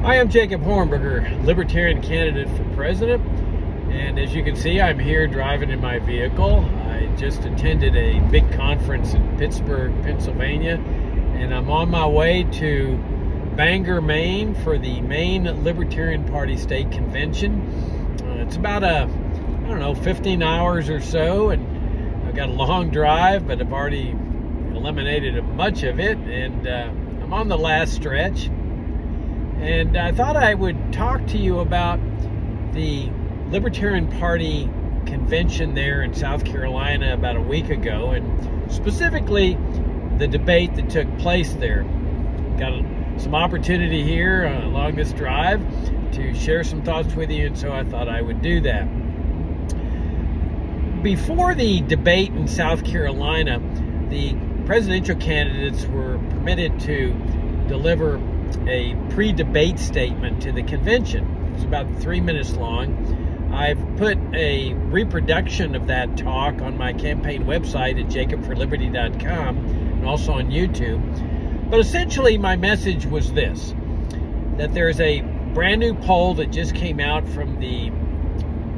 Hi, I'm Jacob Hornberger, Libertarian candidate for president. And as you can see, I'm here driving in my vehicle. I just attended a big conference in Pittsburgh, Pennsylvania, and I'm on my way to Bangor, Maine for the Maine Libertarian Party State Convention. It's about 15 hours or so, and I've got a long drive, but I've already eliminated much of it, and I'm on the last stretch. And I thought I would talk to you about the Libertarian Party convention there in South Carolina about a week ago, and specifically the debate that took place there. Got some opportunity here along this drive to share some thoughts with you, and so I thought I would do that. Before the debate in South Carolina, the presidential candidates were permitted to deliver a pre-debate statement to the convention. It was about 3 minutes long. I've put a reproduction of that talk on my campaign website at jacobforliberty.com and also on YouTube. But essentially my message was this, that there's a brand new poll that just came out from the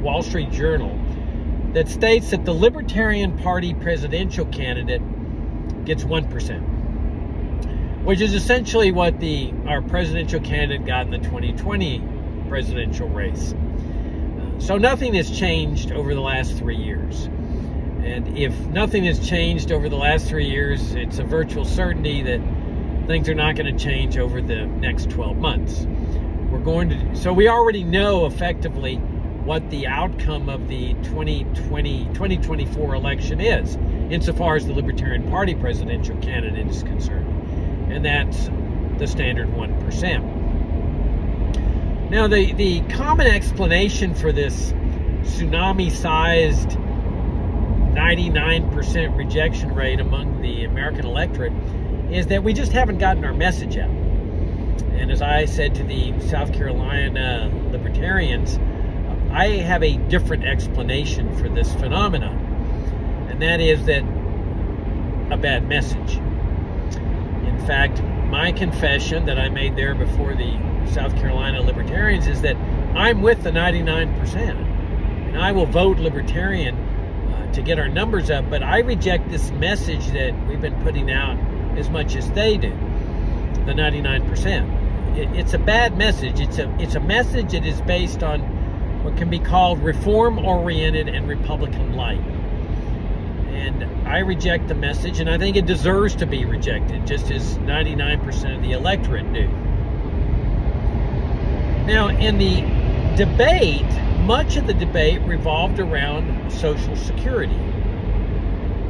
Wall Street Journal that states that the Libertarian Party presidential candidate gets 1%. Which is essentially what our presidential candidate got in the 2020 presidential race. So nothing has changed over the last 3 years. And if nothing has changed over the last 3 years, it's a virtual certainty that things are not going to change over the next 12 months. So we already know effectively what the outcome of the 2024 election is, insofar as the Libertarian Party presidential candidate is concerned. And that's the standard 1%. Now, the common explanation for this tsunami-sized 99% rejection rate among the American electorate is that we just haven't gotten our message out. And as I said to the South Carolina Libertarians, I have a different explanation for this phenomenon. And that is that a bad message. In fact, my confession that I made there before the South Carolina Libertarians is that I'm with the 99%. And I will vote Libertarian to get our numbers up, but I reject this message that we've been putting out as much as they do, the 99%. It's a bad message. It's a message that is based on what can be called reform-oriented and Republican-light. And I reject the message, and I think it deserves to be rejected, just as 99% of the electorate do. Now, in the debate, much of the debate revolved around Social Security.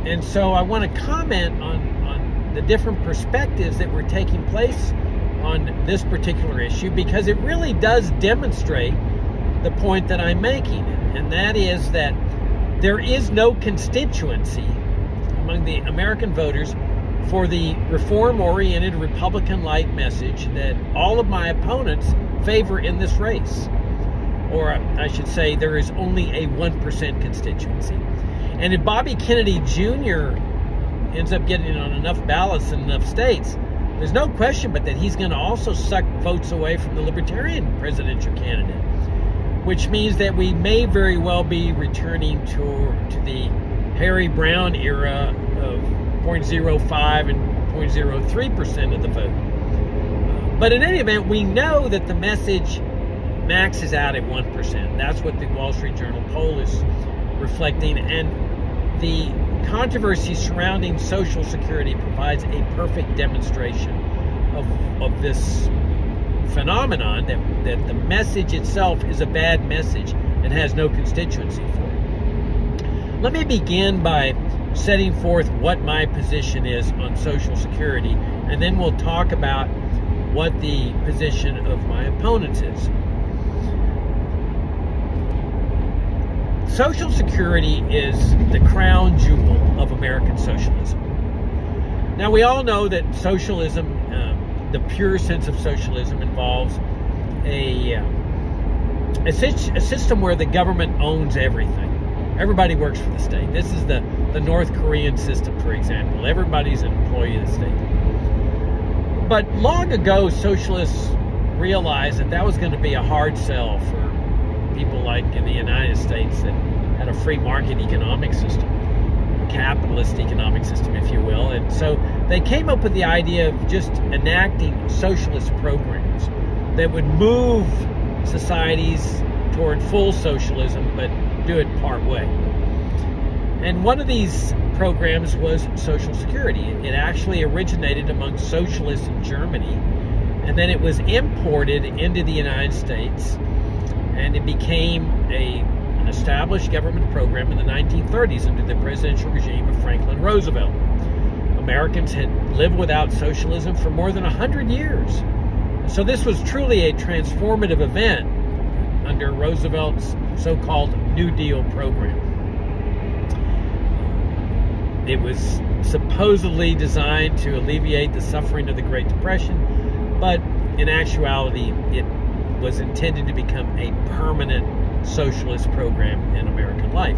And so I want to comment on the different perspectives that were taking place on this particular issue, because it really does demonstrate the point that I'm making, and that is that there is no constituency among the American voters for the reform-oriented Republican-light message that all of my opponents favor in this race. Or I should say there is only a 1% constituency. And if Bobby Kennedy Jr. ends up getting on enough ballots in enough states, there's no question but that he's going to also suck votes away from the Libertarian presidential candidate, which means that we may very well be returning to the Harry Brown era of 0.05 and 0.03% of the vote. But in any event, we know that the message maxes out at 1%. That's what the Wall Street Journal poll is reflecting, and the controversy surrounding Social Security provides a perfect demonstration of this phenomenon, that the message itself is a bad message and has no constituency for it. Let me begin by setting forth what my position is on Social Security, and then we'll talk about what the position of my opponents is. Social Security is the crown jewel of American socialism. Now, we all know that socialism, the pure sense of socialism, involves a system where the government owns everything. Everybody works for the state. This is the North Korean system, for example. Everybody's an employee of the state. But long ago, socialists realized that that was going to be a hard sell for people like in the United States that had a free market economic system, a capitalist economic system, if you will. And so they came up with the idea of just enacting socialist programs that would move societies toward full socialism, but do it part way. And one of these programs was Social Security. It actually originated among socialists in Germany, and then it was imported into the United States, and it became an established government program in the 1930s under the presidential regime of Franklin Roosevelt. Americans had lived without socialism for more than 100 years. So this was truly a transformative event under Roosevelt's so-called New Deal program. It was supposedly designed to alleviate the suffering of the Great Depression, but in actuality, it was intended to become a permanent socialist program in American life.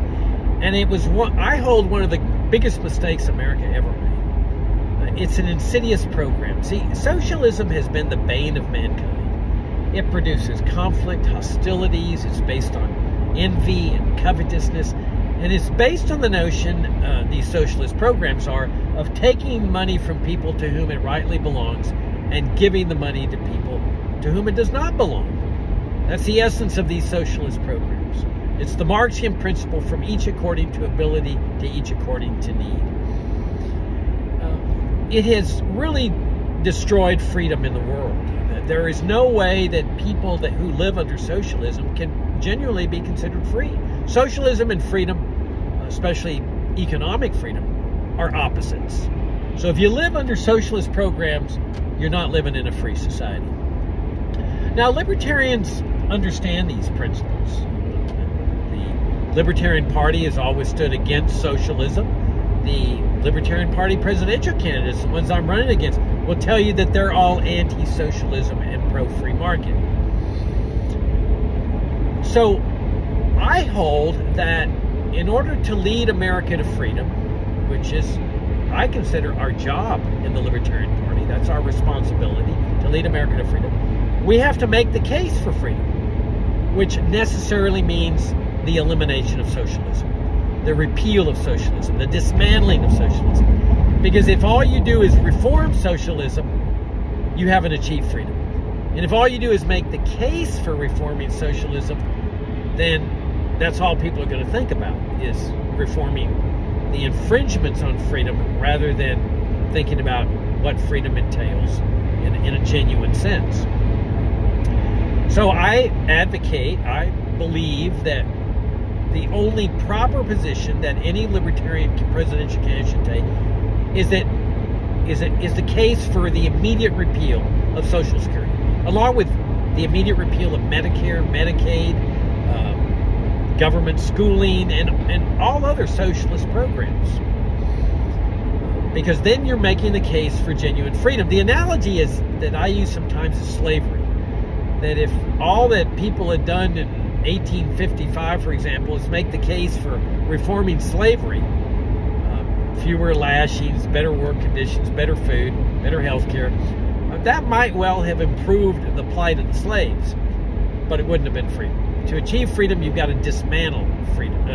And it was I hold one of the biggest mistakes America ever made. It's an insidious program. See, socialism has been the bane of mankind. It produces conflict, hostilities. It's based on envy and covetousness. And it's based on the notion, these socialist programs are, of taking money from people to whom it rightly belongs and giving the money to people to whom it does not belong. That's the essence of these socialist programs. It's the Marxian principle, from each according to ability to each according to need. It has really destroyed freedom in the world. There is no way that people who live under socialism can genuinely be considered free. Socialism and freedom, especially economic freedom, are opposites. So if you live under socialist programs, you're not living in a free society. Now, libertarians understand these principles. The Libertarian Party has always stood against socialism. The Libertarian Party presidential candidates, the ones I'm running against, will tell you that they're all anti-socialism and pro-free market. So I hold that in order to lead America to freedom, which is, I consider, our job in the Libertarian Party, that's our responsibility, to lead America to freedom, we have to make the case for freedom, which necessarily means the elimination of socialism, the repeal of socialism, the dismantling of socialism. Because if all you do is reform socialism, you haven't achieved freedom. And if all you do is make the case for reforming socialism, then that's all people are going to think about, is reforming the infringements on freedom rather than thinking about what freedom entails in a genuine sense. So I believe that the only proper position that any libertarian presidential candidate should take is the case for the immediate repeal of Social Security, along with the immediate repeal of Medicare, Medicaid, government schooling, and all other socialist programs. Because then you're making the case for genuine freedom. The analogy is that I use sometimes is slavery. That if all that people had done in 1855, for example, is make the case for reforming slavery, fewer lashings, better work conditions, better food, better health care, that might well have improved the plight of the slaves, but it wouldn't have been freedom. To achieve freedom, you've got to dismantle freedom,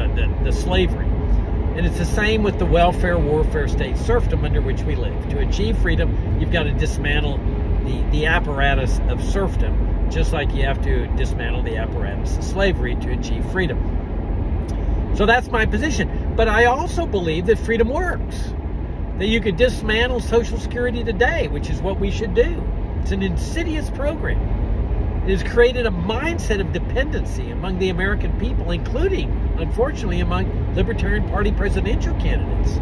the slavery. And it's the same with the welfare, warfare, state serfdom under which we live. To achieve freedom, you've got to dismantle the apparatus of serfdom, just like you have to dismantle the apparatus of slavery to achieve freedom. So that's my position. But I also believe that freedom works. That you could dismantle Social Security today, which is what we should do. It's an insidious program. It has created a mindset of dependency among the American people, including, unfortunately, among Libertarian Party presidential candidates.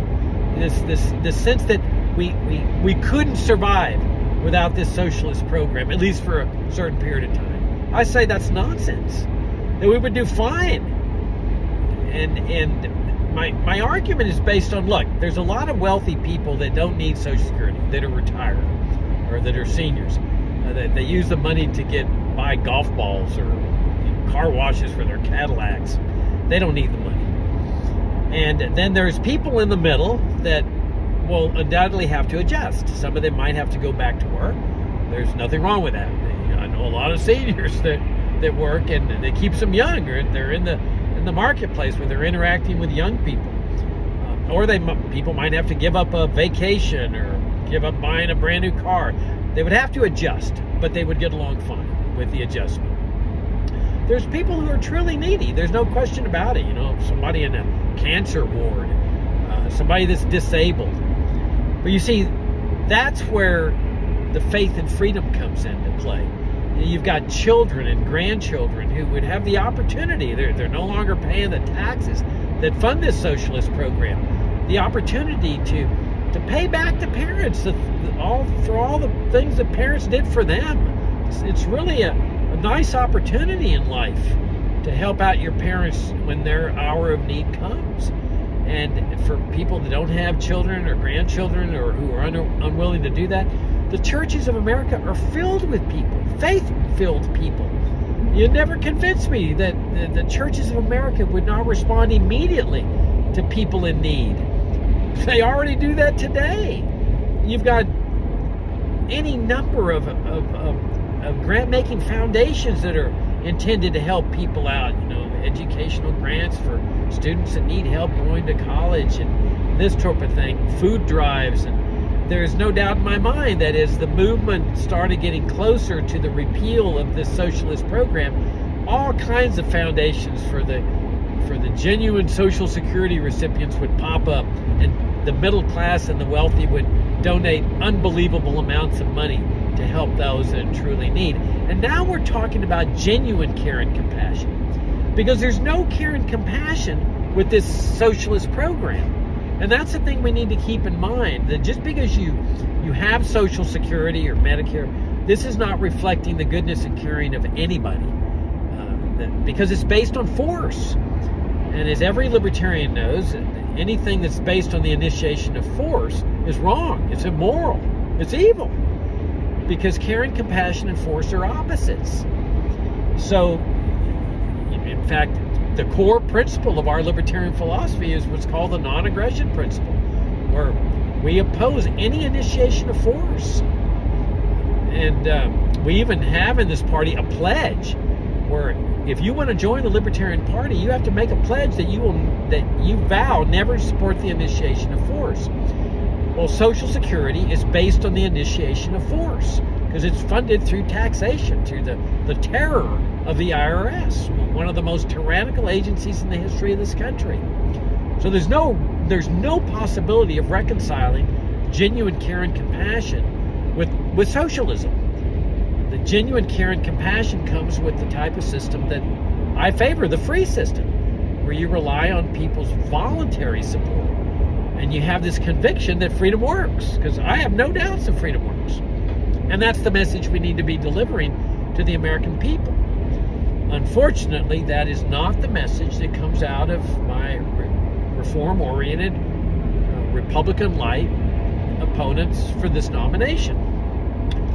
This sense that we couldn't survive without this socialist program, at least for a certain period of time. I say that's nonsense. That we would do fine. And my argument is based on, look, there's a lot of wealthy people that don't need Social Security, that are retired or that are seniors. They use the money to buy golf balls or car washes for their Cadillacs. They don't need the money. And then there's people in the middle that will undoubtedly have to adjust. Some of them might have to go back to work. There's nothing wrong with that. know a lot of seniors that work, and it keeps them young. They're in the marketplace where they're interacting with young people. Or people might have to give up a vacation or give up buying a brand new car. They would have to adjust, but they would get along fine with the adjustment. There's people who are truly needy. There's no question about it. Somebody in a cancer ward, somebody that's disabled. But you see, that's where the faith and freedom comes into play. You've got children and grandchildren who would have the opportunity. They're no longer paying the taxes that fund this socialist program. The opportunity to pay back the parents for all the things that parents did for them. It's really a nice opportunity in life to help out your parents when their hour of need comes. And for people that don't have children or grandchildren or who are unwilling to do that, the churches of America are filled with people, faith-filled people. You never convinced me that the churches of America would not respond immediately to people in need. They already do that today. You've got any number of grant-making foundations that are intended to help people out. Educational grants for students that need help going to college and this type of thing. Food drives. And there's no doubt in my mind that as the movement started getting closer to the repeal of this socialist program, all kinds of foundations for the genuine Social Security recipients would pop up, and the middle class and the wealthy would donate unbelievable amounts of money to help those that truly need. And now we're talking about genuine care and compassion, because there's no care and compassion with this socialist program. And that's the thing we need to keep in mind, that just because you have Social Security or Medicare, this is not reflecting the goodness and caring of anybody, because it's based on force. And as every libertarian knows, anything that's based on the initiation of force is wrong. It's immoral. It's evil. Because care and compassion and force are opposites. So, in fact, the core principle of our libertarian philosophy is what's called the non-aggression principle, where we oppose any initiation of force. And we even have in this party a pledge where if you want to join the Libertarian Party, you have to make a pledge that you vow never to support the initiation of force. Well, Social Security is based on the initiation of force because it's funded through taxation, through the terror of the IRS, one of the most tyrannical agencies in the history of this country. So there's no possibility of reconciling genuine care and compassion with socialism. The genuine care and compassion comes with the type of system that I favor, the free system, where you rely on people's voluntary support. And you have this conviction that freedom works, because I have no doubts that freedom works. And that's the message we need to be delivering to the American people. Unfortunately, that is not the message that comes out of my reform-oriented, Republican-light opponents for this nomination.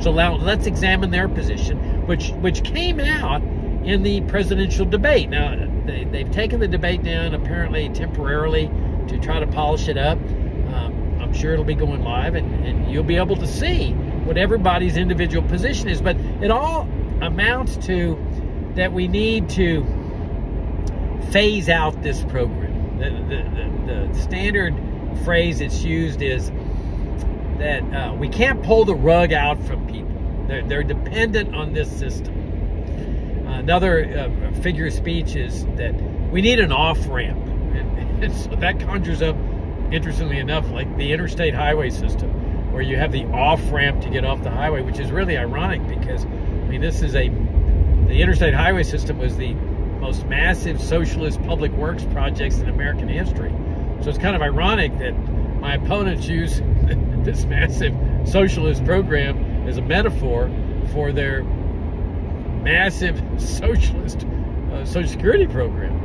So now let's examine their position, which came out in the presidential debate. Now, they've taken the debate down apparently temporarily to try to polish it up. I'm sure it'll be going live, and you'll be able to see what everybody's individual position is. But it all amounts to that we need to phase out this program. The standard phrase that's used is that we can't pull the rug out from people. They're dependent on this system. Another figure of speech is that we need an off-ramp. And so that conjures up, interestingly enough, like the interstate highway system, where you have the off-ramp to get off the highway, which is really ironic because, I mean, the interstate highway system was the most massive socialist public works projects in American history. So it's kind of ironic that my opponents use this massive socialist program as a metaphor for their massive socialist Social Security program.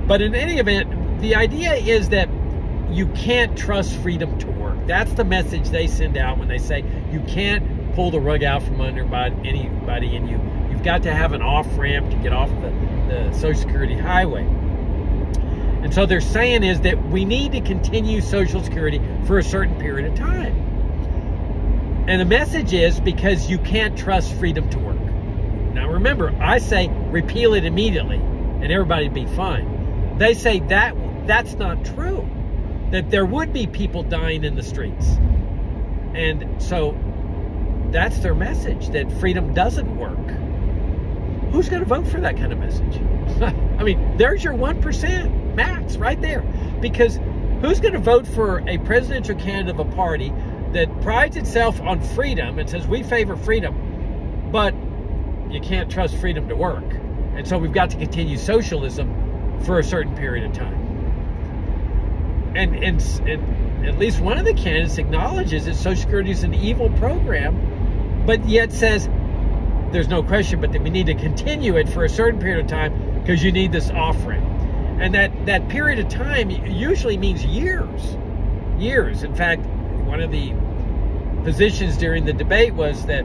But in any event, the idea is that you can't trust freedom to work. That's the message they send out when they say you can't pull the rug out from under anybody, and you've got to have an off-ramp to get off the Social Security highway. And so they're saying is that we need to continue Social Security for a certain period of time. And the message is because you can't trust freedom to work. Now remember, I say repeal it immediately and everybody'd be fine. They say that's not true, that there would be people dying in the streets. And so that's their message, that freedom doesn't work. Who's going to vote for that kind of message? I mean, there's your 1% max right there. Because who's going to vote for a presidential candidate of a party that prides itself on freedom and says we favor freedom, but you can't trust freedom to work. And so we've got to continue socialism for a certain period of time. And at least one of the candidates acknowledges that Social Security is an evil program, but yet says there's no question, but that we need to continue it for a certain period of time because you need this off-ramp. And that period of time usually means years. Years. In fact, one of the positions during the debate was that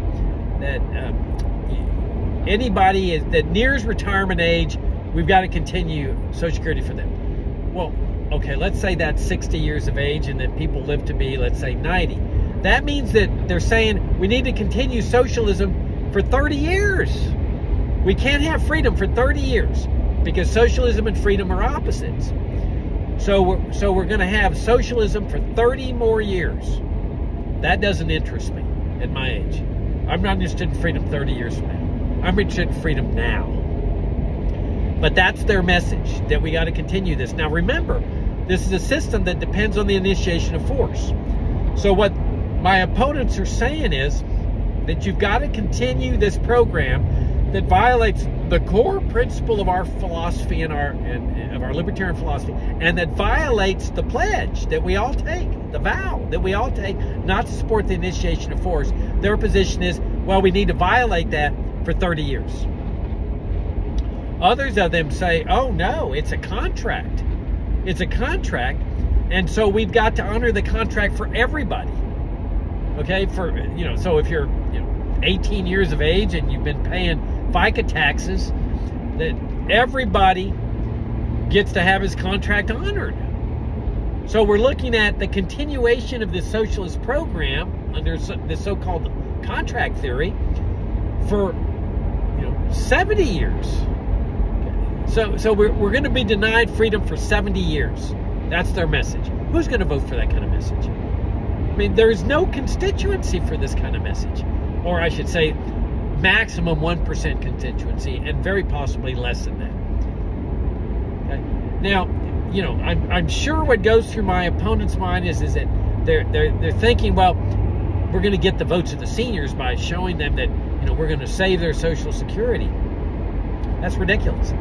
anybody that nears retirement age, we've got to continue Social Security for them. Well, okay, let's say that's 60 years of age and that people live to be, let's say, 90. That means that they're saying we need to continue socialism for 30 years. We can't have freedom for 30 years because socialism and freedom are opposites. So we're going to have socialism for 30 more years. That doesn't interest me at my age. I'm not interested in freedom 30 years from now. I'm interested in freedom now. But that's their message, that we got to continue this. Now remember, this is a system that depends on the initiation of force. So what my opponents are saying is that you've got to continue this program that violates the core principle of our philosophy and of our libertarian philosophy, and that violates the pledge that we all take, the vow that we all take, not to support the initiation of force. Their position is, well, we need to violate that for 30 years. Others of them say, oh no, it's a contract. It's a contract, and so we've got to honor the contract for everybody. Okay, so if you're 18 years of age and you've been paying FICA taxes, that everybody gets to have his contract honored. So we're looking at the continuation of this socialist program under the so-called contract theory for 70 years. So we're going to be denied freedom for 70 years. That's their message. Who's going to vote for that kind of message? I mean, there's no constituency for this kind of message. Or I should say, maximum 1% constituency, and very possibly less than that. Okay? Now, I'm sure what goes through my opponent's mind is that they're thinking, well, we're going to get the votes of the seniors by showing them that we're going to save their Social Security. That's ridiculous.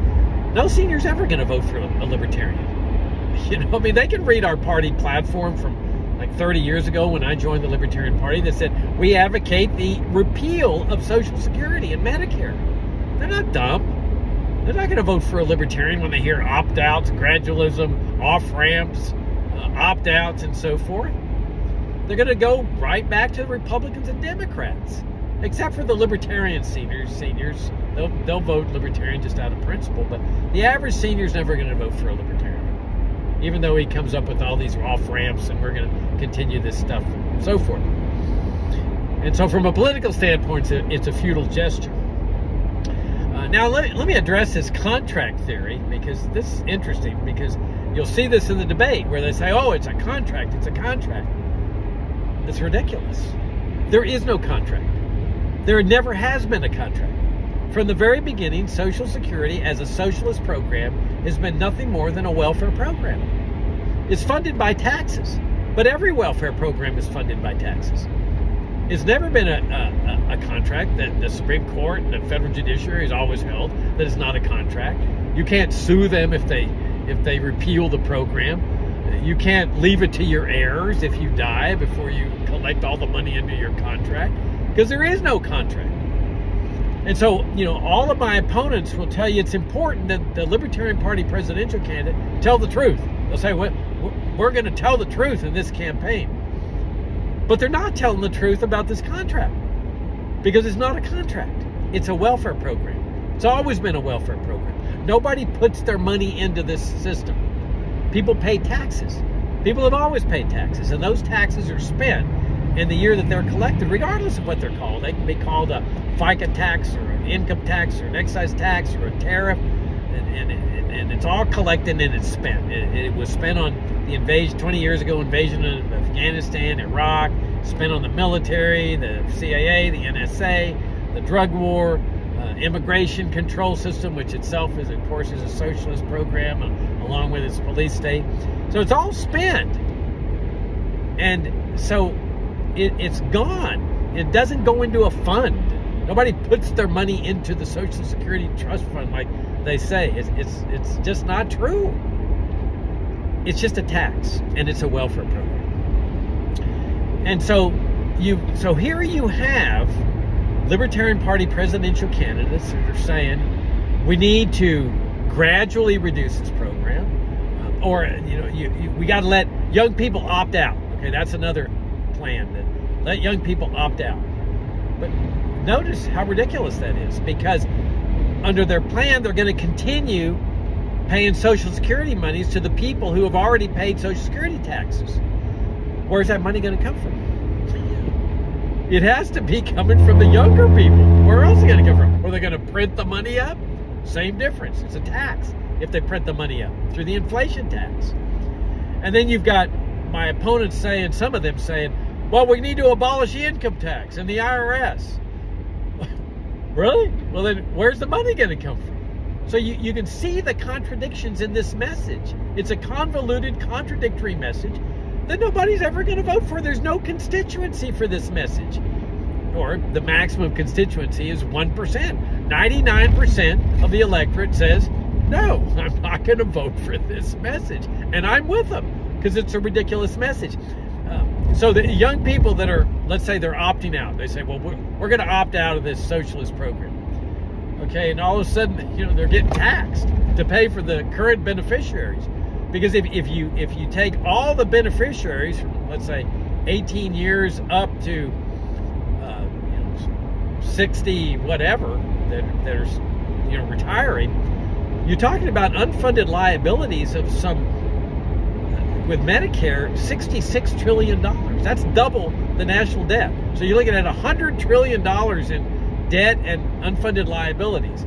No senior's ever going to vote for a libertarian. I mean, they can read our party platform from like 30 years ago when I joined the Libertarian Party that said we advocate the repeal of Social Security and Medicare. They're not dumb. They're not going to vote for a libertarian when they hear opt-outs, gradualism, off-ramps, opt-outs, and so forth. They're going to go right back to the Republicans and Democrats, except for the libertarian seniors. They'll vote libertarian just out of principle, but the average senior's never going to vote for a libertarian, even though he comes up with all these off-ramps and we're going to continue this stuff and so forth. And so from a political standpoint, it's a futile gesture. Now let me address this contract theory, because this is interesting, because you'll see this in the debate where they say, oh, it's a contract. It's ridiculous. There is no contract. There never has been a contract. From the very beginning, Social Security as a socialist program has been nothing more than a welfare program. It's funded by taxes, but every welfare program is funded by taxes. It's never been a contract that the Supreme Court and the federal judiciary has always held that it's not a contract. You can't sue them if they repeal the program. You can't leave it to your heirs if you die before you collect all the money into your contract, because there is no contract. And so, all of my opponents will tell you it's important that the Libertarian Party presidential candidate tell the truth. They'll say, well, we're going to tell the truth in this campaign. But they're not telling the truth about this contract, because it's not a contract. It's a welfare program. It's always been a welfare program. Nobody puts their money into this system. People pay taxes. People have always paid taxes, and those taxes are spent in the year that they're collected, regardless of what they're called. They can be called a FICA tax or an income tax or an excise tax or a tariff, and it's all collected and it's spent. It was spent on the invasion, 20 years ago, invasion of Afghanistan, Iraq, spent on the military, the CIA, the NSA, the drug war, immigration control system, which itself is, of course, is a socialist program, along with its police state. So it's all spent. And so it's gone. It doesn't go into a fund. Nobody puts their money into the Social Security Trust Fund like they say. It's just not true. It's just a tax, and it's a welfare program. And so here you have Libertarian Party presidential candidates that are saying we need to gradually reduce this program, we got to let young people opt out. Okay, that's another plan, that let young people opt out. But notice how ridiculous that is, because under their plan, they're going to continue paying Social Security monies to the people who have already paid Social Security taxes. Where's that money going to come from? It has to be coming from the younger people. Where else is it going to come from? Are they going to print the money up? Same difference. It's a tax if they print the money up through the inflation tax. And then you've got my opponents saying, some of them saying, well, we need to abolish the income tax and the IRS. Really? Well, then where's the money going to come from? So you can see the contradictions in this message. It's a convoluted, contradictory message that nobody's ever going to vote for. There's no constituency for this message. Or the maximum constituency is 1%. 99% of the electorate says, no, I'm not going to vote for this message. And I'm with them, because it's a ridiculous message. So the young people that are, let's say they're opting out, they say, well, we're going to opt out of this socialist program. Okay, and all of a sudden, they're getting taxed to pay for the current beneficiaries. Because if you take all the beneficiaries from, let's say, 18 years up to 60 whatever that are retiring, you're talking about unfunded liabilities of with Medicare, $66 trillion. That's double the national debt. So you're looking at $100 trillion in debt and unfunded liabilities.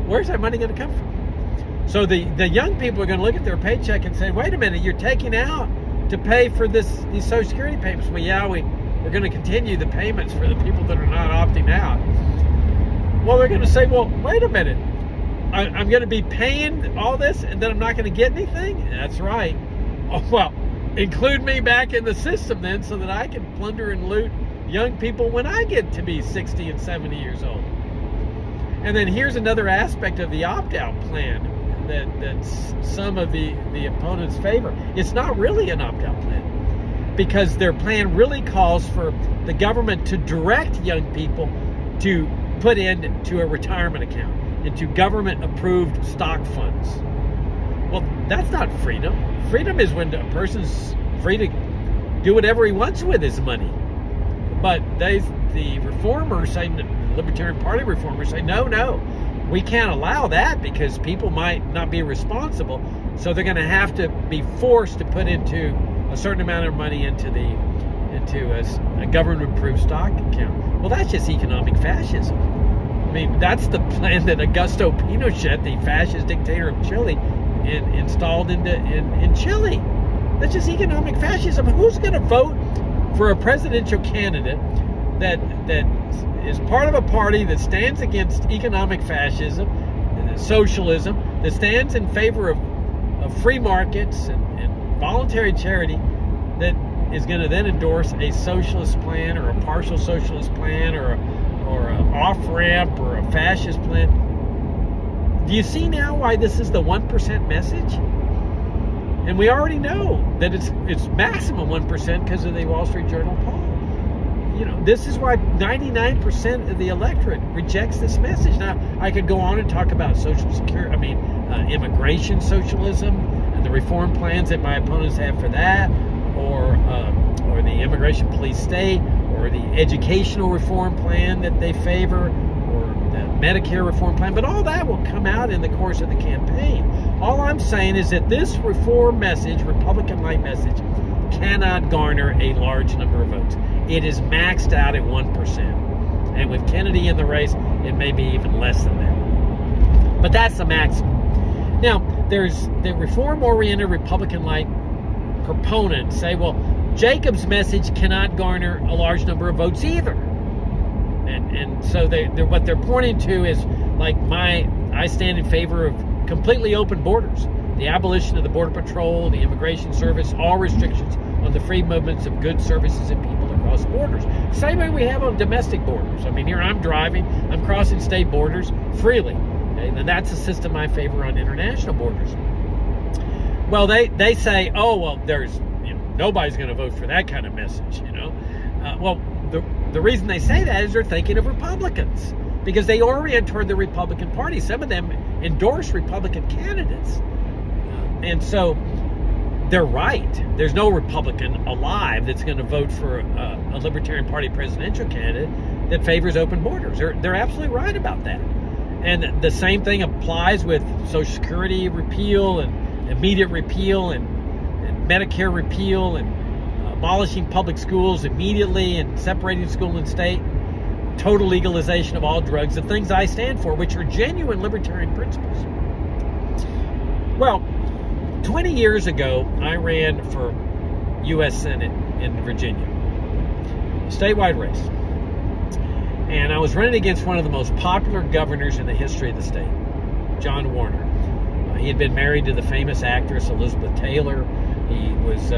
Where's that money going to come from? So the young people are going to look at their paycheck and say, wait a minute, you're taking out to pay for these Social Security payments. Well, yeah, we're going to continue the payments for the people that are not opting out. Well, they're going to say, well, wait a minute. I'm going to be paying all this and then I'm not going to get anything? That's right. Oh, well, include me back in the system then, so that I can plunder and loot young people when I get to be 60 and 70 years old. And then here's another aspect of the opt-out plan that some of the opponents favor. It's not really an opt-out plan, because their plan really calls for the government to direct young people to put into a retirement account, into government-approved stock funds. Well, that's not freedom. Freedom is when a person's free to do whatever he wants with his money. But the reformers say, the Libertarian Party reformers say, no, we can't allow that, because people might not be responsible. So they're going to have to be forced to put into a certain amount of money into a government-approved stock account. Well, that's just economic fascism. I mean, that's the plan that Augusto Pinochet, the fascist dictator of Chile, installed in Chile. That's just economic fascism. Who's going to vote for a presidential candidate that is part of a party that stands against economic fascism, socialism, that stands in favor of free markets and voluntary charity, that is going to then endorse a socialist plan or a partial socialist plan or an off-ramp or a fascist plan? Do you see now why this is the 1% message? And we already know that it's maximum 1% because of the Wall Street Journal poll. This is why 99% of the electorate rejects this message. Now, I could go on and talk about Social Security, immigration socialism and the reform plans that my opponents have for that, or the immigration police state, or the educational reform plan that they favor, or the Medicare reform plan. But all that will come out in the course of the campaign. All I'm saying is that this reform message, Republican-like message, cannot garner a large number of votes. it is maxed out at 1%. And with Kennedy in the race, it may be even less than that. But that's the maximum. Now, there's the reform-oriented Republican-like proponents say, well, Jacob's message cannot garner a large number of votes either. And so what they're pointing to is, like, I stand in favor of completely open borders, the abolition of the Border Patrol, the Immigration Service, all restrictions on the free movements of goods, services, and people across borders. Same way we have on domestic borders. I mean, here I'm driving, I'm crossing state borders freely. Okay? And that's a system I favor on international borders. Well, they say, oh, well, nobody's going to vote for that kind of message, well, the reason they say that is they're thinking of Republicans, because they orient toward the Republican Party. Some of them endorse Republican candidates. And so they're right. There's no Republican alive that's going to vote for a Libertarian Party presidential candidate that favors open borders. They're absolutely right about that. And the same thing applies with Social Security repeal and immediate repeal and Medicare repeal and abolishing public schools immediately and separating school and state, total legalization of all drugs, the things I stand for, which are genuine libertarian principles. Well, 20 years ago, I ran for U.S. Senate in Virginia, a statewide race. And I was running against one of the most popular governors in the history of the state, John Warner. He had been married to the famous actress Elizabeth Taylor. He was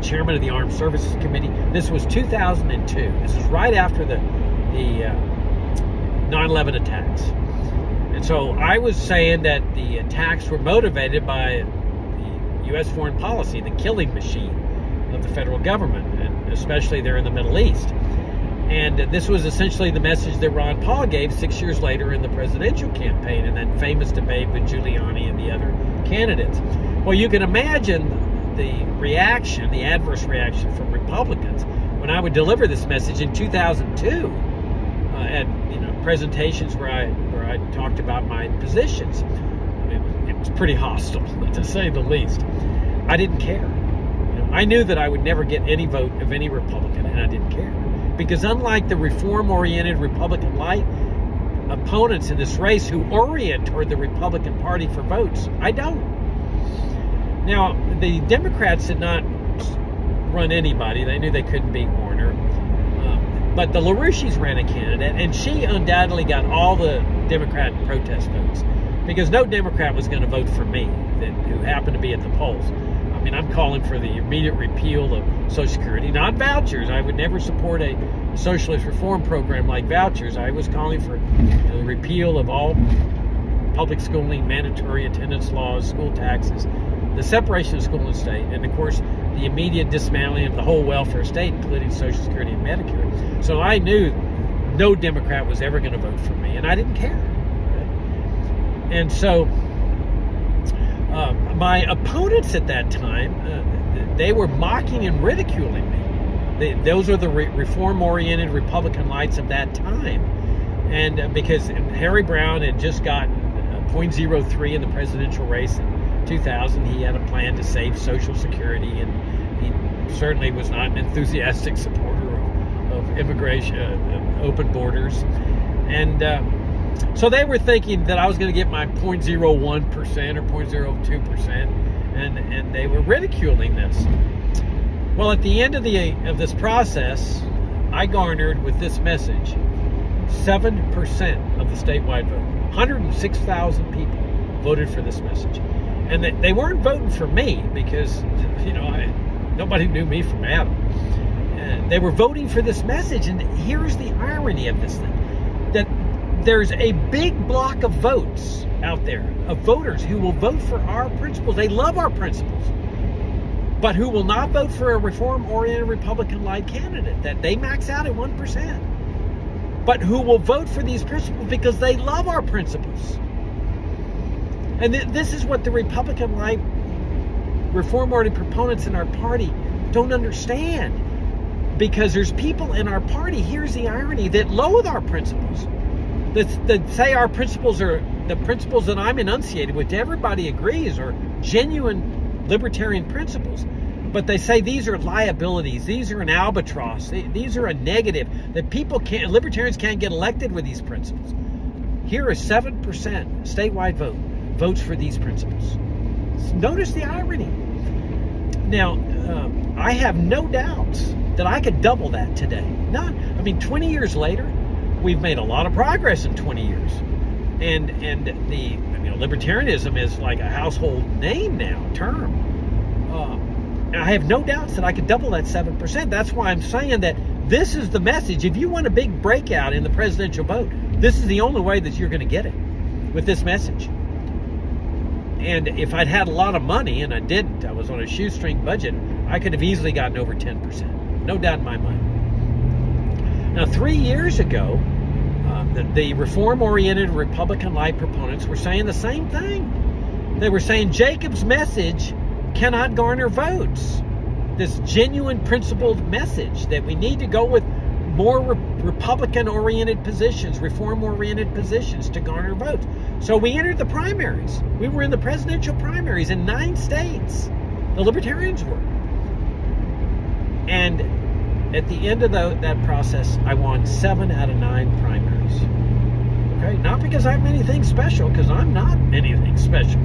chairman of the Armed Services Committee. This was 2002. This was right after the 9/11 attacks. And so I was saying that the attacks were motivated by the U.S. foreign policy, the killing machine of the federal government, and especially there in the Middle East. And this was essentially the message that Ron Paul gave 6 years later in the presidential campaign in that famous debate with Giuliani and the other candidates. Well, you can imagine the reaction, the adverse reaction from Republicans when I would deliver this message in 2002 at presentations where I talked about my positions. It was pretty hostile, to say the least. I didn't care. I knew that I would never get any vote of any Republican, and I didn't care. Because unlike the reform-oriented Republican-like opponents in this race who orient toward the Republican Party for votes, I don't. Now, the Democrats did not run anybody. They knew they couldn't beat Warner. But the LaRouche's ran a candidate, and she undoubtedly got all the Democrat protest votes, because no Democrat was going to vote for me who happened to be at the polls. I mean, I'm calling for the immediate repeal of Social Security, not vouchers. I would never support a socialist reform program like vouchers. I was calling for the repeal of all public schooling, mandatory attendance laws, school taxes, the separation of school and state, and of course the immediate dismantling of the whole welfare state, including Social Security and Medicare. So I knew no Democrat was ever going to vote for me, and I didn't care. And so my opponents at that time, they were mocking and ridiculing me. Those were the reform-oriented Republican lights of that time. And because Harry Brown had just gotten 0.03 in the presidential race in 2000, he had a plan to save Social Security, and he certainly was not an enthusiastic supporter of immigration, open borders. And so they were thinking that I was going to get my 0.01% or 0.02%, and they were ridiculing this. Well, at the end of this process, I garnered with this message 7% of the statewide vote. 106,000 people voted for this message. And they weren't voting for me because, nobody knew me from Adam. They were voting for this message. And here's the irony of this thing, that there's a big block of votes out there, of voters who will vote for our principles. They love our principles, but who will not vote for a reform-oriented Republican-like candidate that they max out at 1%, but who will vote for these principles because they love our principles. And this is what the Republican-like reform-oriented proponents in our party don't understand, because there's people in our party, here's the irony, that loathe our principles, that say our principles are the principles that I'm enunciating, which everybody agrees are genuine libertarian principles, But they say these are liabilities. These are an albatross. These are a negative that libertarians can't get elected with these principles. Here is 7% statewide votes for these principles. Notice the irony. Now, I have no doubts that I could double that today. 20 years later, we've made a lot of progress in 20 years. And the libertarianism is like a household name now, term. And I have no doubts that I could double that 7%. That's why I'm saying that this is the message. If you want a big breakout in the presidential vote, this is the only way that you're going to get it, with this message. And if I'd had a lot of money, and I didn't, I was on a shoestring budget, I could have easily gotten over 10%. No doubt in my mind. Now, 3 years ago, the reform-oriented Republican light proponents were saying the same thing. They were saying Jacob's message cannot garner votes. This genuine principled message that we need to go with more Republican-oriented positions, reform-oriented positions to garner votes. So we entered the primaries. We were in the presidential primaries in 9 states. The Libertarians were. And at the end of that process, I won 7 out of 9 primaries. Okay? Not because I'm anything special, because I'm not anything special,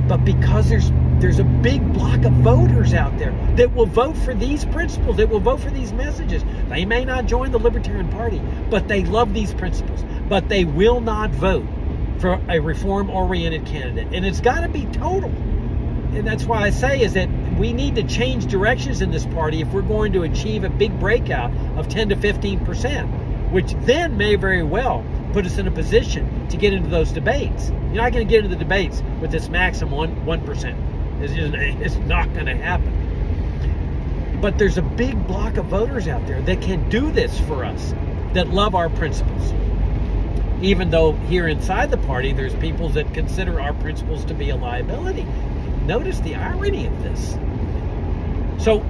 but because there's a big block of voters out there that will vote for these principles, that will vote for these messages. They may not join the Libertarian Party, but they love these principles. But they will not vote for a reform-oriented candidate. And it's got to be total. And that's why I say is that we need to change directions in this party if we're going to achieve a big breakout of 10 to 15%, which then may very well put us in a position to get into those debates. You're not going to get into the debates with this maximum 1%. It's not going to happen. But there's a big block of voters out there that can do this for us, that love our principles. Even though here inside the party, there's people that consider our principles to be a liability. Notice the irony of this. So,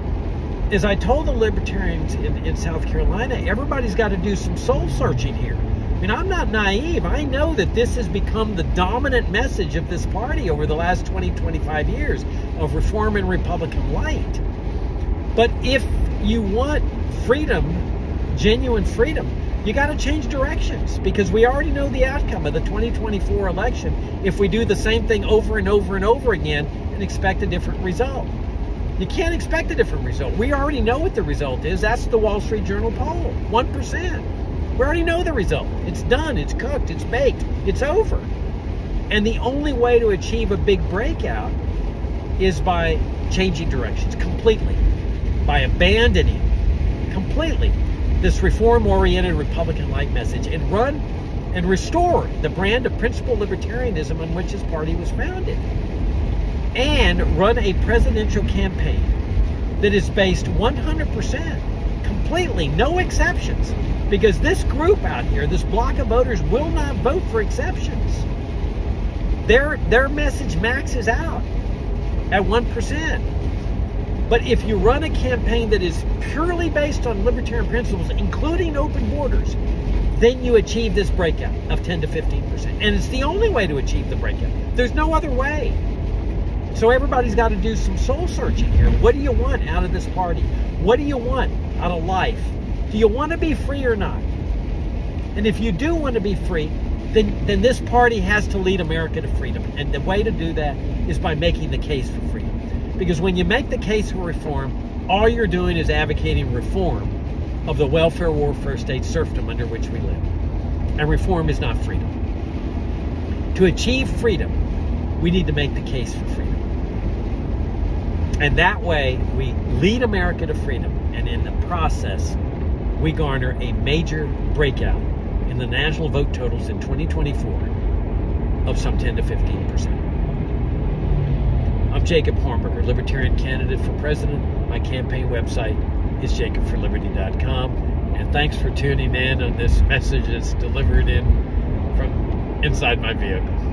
as I told the libertarians in South Carolina, everybody's got to do some soul searching here. I'm not naive. I know that this has become the dominant message of this party over the last 20, 25 years of reform and Republican light. But if you want freedom, genuine freedom, you got to change directions, because we already know the outcome of the 2024 election if we do the same thing over and over and over again and expect a different result. You can't expect a different result. We already know what the result is. That's the Wall Street Journal poll, 1%. We already know the result. It's done, it's cooked, it's baked, it's over. And the only way to achieve a big breakout is by changing directions completely, by abandoning completely this reform-oriented Republican-like message and run and restore the brand of principled libertarianism on which his party was founded, and run a presidential campaign that is based 100%, completely, no exceptions. Because this group out here, this block of voters, will not vote for exceptions. Their message maxes out at 1%. But if you run a campaign that is purely based on libertarian principles, including open borders, then you achieve this breakout of 10 to 15%. And it's the only way to achieve the breakout. There's no other way. So everybody's got to do some soul searching here. What do you want out of this party? What do you want out of life? Do you want to be free or not? And if you do want to be free, then this party has to lead America to freedom. And the way to do that is by making the case for freedom. Because when you make the case for reform, all you're doing is advocating reform of the welfare, warfare, state serfdom under which we live. And reform is not freedom. To achieve freedom, we need to make the case for freedom. And that way, we lead America to freedom. And in the process, we garner a major breakout in the national vote totals in 2024 of some 10 to 15%. I'm Jacob Hornberger, Libertarian candidate for president. My campaign website is jacobforliberty.com. And thanks for tuning in on this message that's delivered in from inside my vehicle.